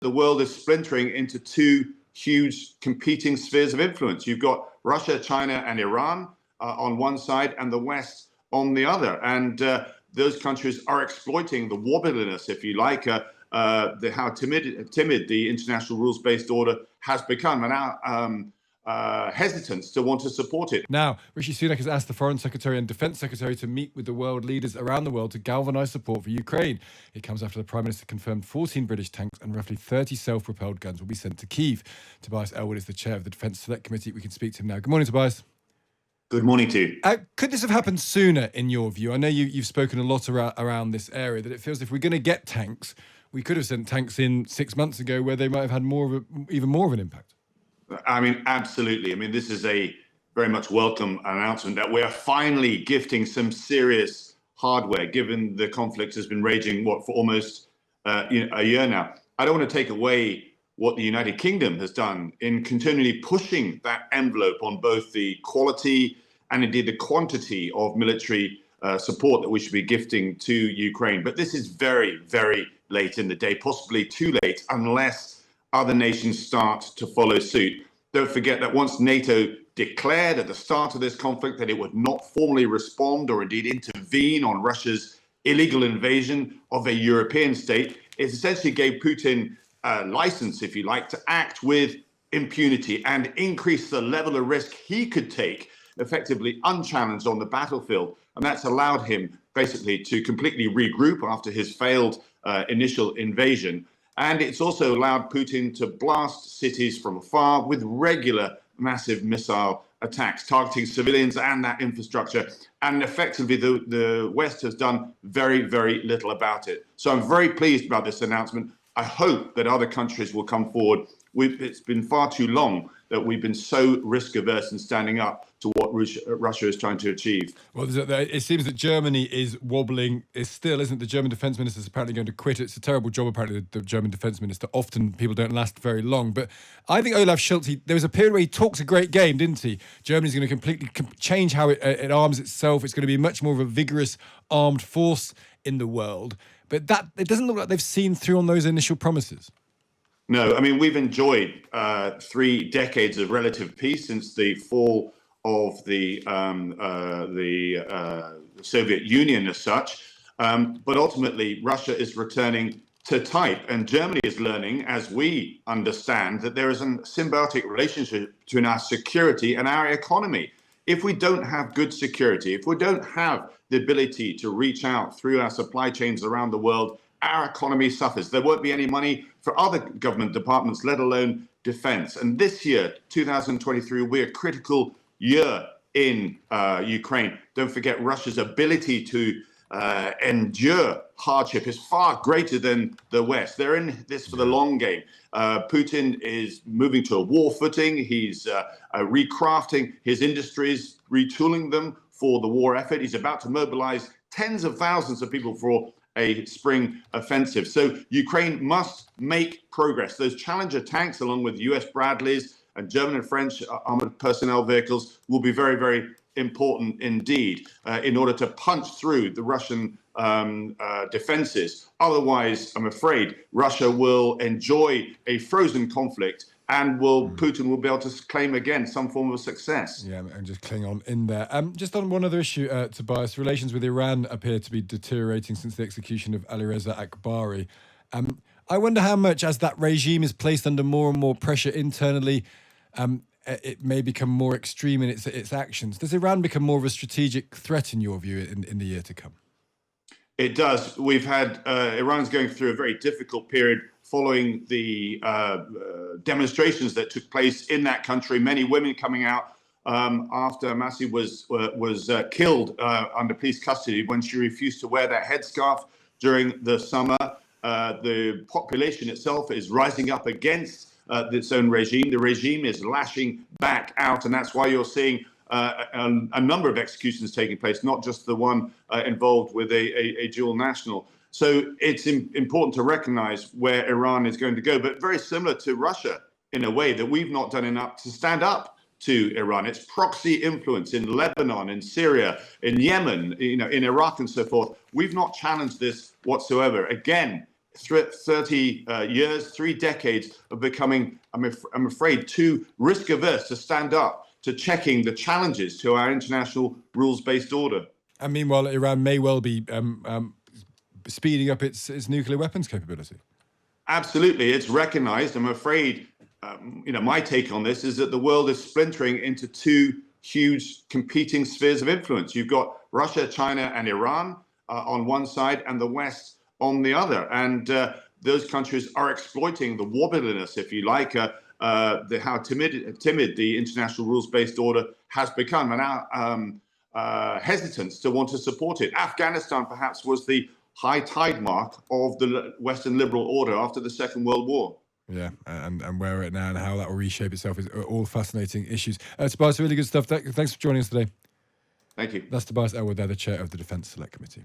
the world is splintering into two huge competing spheres of influence. You've got Russia, China, and Iran on one side, and the West on the other. And those countries are exploiting the wobbliness, if you like, how timid the international rules-based order has become, and our hesitance to want to support it. Now, Rishi Sunak has asked the Foreign Secretary and Defence Secretary to meet with the world leaders around the world to galvanise support for Ukraine. It comes after the Prime Minister confirmed 14 British tanks and roughly 30 self-propelled guns will be sent to Kyiv. Tobias Ellwood is the chair of the Defence Select Committee. We can speak to him now. Good morning, Tobias. Good morning to you. Could this have happened sooner, in your view? I know you've spoken a lot around this area, that it feels if we're going to get tanks, we could have sent tanks in 6 months ago where they might have had even more of an impact. I mean, absolutely. I mean, this is a very much welcome announcement that we're finally gifting some serious hardware, given the conflict has been raging, for almost a year now. I don't want to take away what the United Kingdom has done in continually pushing that envelope on both the quality and indeed the quantity of military support that we should be gifting to Ukraine. But this is very, very late in the day, possibly too late, unless other nations start to follow suit. Don't forget that once NATO declared at the start of this conflict that it would not formally respond or indeed intervene on Russia's illegal invasion of a European state, it essentially gave Putin a license, if you like, to act with impunity and increase the level of risk he could take effectively unchallenged on the battlefield. And that's allowed him basically to completely regroup after his failed initial invasion. And it's also allowed Putin to blast cities from afar with regular massive missile attacks, targeting civilians and that infrastructure. And effectively, the West has done very, very little about it. So I'm very pleased about this announcement. I hope that other countries will come forward. It's been far too long that we've been so risk averse in standing up to what Russia is trying to achieve. Well, it seems that Germany is wobbling. Isn't the German defence minister is apparently going to quit? It's a terrible job, apparently, the German defence minister. Often people don't last very long. But I think Olaf Scholz, there was a period where he talked a great game, didn't he? Germany's going to completely change how it arms itself. It's going to be much more of a vigorous armed force in the world. But it doesn't look like they've seen through on those initial promises. No, I mean, we've enjoyed 3 decades of relative peace since the fall of the Soviet Union as such. But ultimately, Russia is returning to type. And Germany is learning, as we understand, that there is a symbiotic relationship between our security and our economy. If we don't have good security, if we don't have the ability to reach out through our supply chains around the world, our economy suffers. There won't be any money for other government departments, let alone defense. And this year, 2023, will be a critical year in Ukraine. Don't forget, Russia's ability to endure hardship is far greater than the West. They're in this for the long game. Putin is moving to a war footing. He's recrafting his industries, retooling them for the war effort. He's about to mobilize tens of thousands of people for a spring offensive. So Ukraine must make progress. Those Challenger tanks, along with US Bradleys and German and French armored personnel vehicles, will be very, very important indeed in order to punch through the Russian defenses. Otherwise, I'm afraid Russia will enjoy a frozen conflict, and Putin will be able to claim again some form of success. Yeah, and just cling on in there. Just on one other issue, Tobias, relations with Iran appear to be deteriorating since the execution of Alireza Akbari. I wonder how much, as that regime is placed under more and more pressure internally, it may become more extreme in its actions. Does Iran become more of a strategic threat, in your view, in the year to come? It does. We've had Iran's going through a very difficult period following the demonstrations that took place in that country. Many women coming out after Masih was killed under police custody when she refused to wear that headscarf during the summer. The population itself is rising up against its own regime. The regime is lashing back out, and that's why you're seeing a number of executions taking place, not just the one involved with a dual national. So it's important to recognize where Iran is going to go, but very similar to Russia in a way that we've not done enough to stand up to Iran. Its proxy influence in Lebanon, in Syria, in Yemen, in Iraq and so forth. We've not challenged this whatsoever. Again, 30 years, 3 decades of becoming, I'm afraid, too risk averse to stand up to checking the challenges to our international rules-based order. And meanwhile, Iran may well be speeding up its nuclear weapons capability. Absolutely, it's recognized. I'm afraid, my take on this is that the world is splintering into 2 huge competing spheres of influence. You've got Russia, China, and Iran on one side, and the West on the other. And those countries are exploiting the wobbliness, if you like, how timid the international rules-based order has become, and our hesitance to want to support it. Afghanistan perhaps was the high tide mark of the Western liberal order after the Second World War. Yeah, and where we're at now and how that will reshape itself is all fascinating issues. Tobias, really good stuff. Thanks for joining us today. Thank you. That's Tobias Ellwood, the chair of the Defence Select Committee.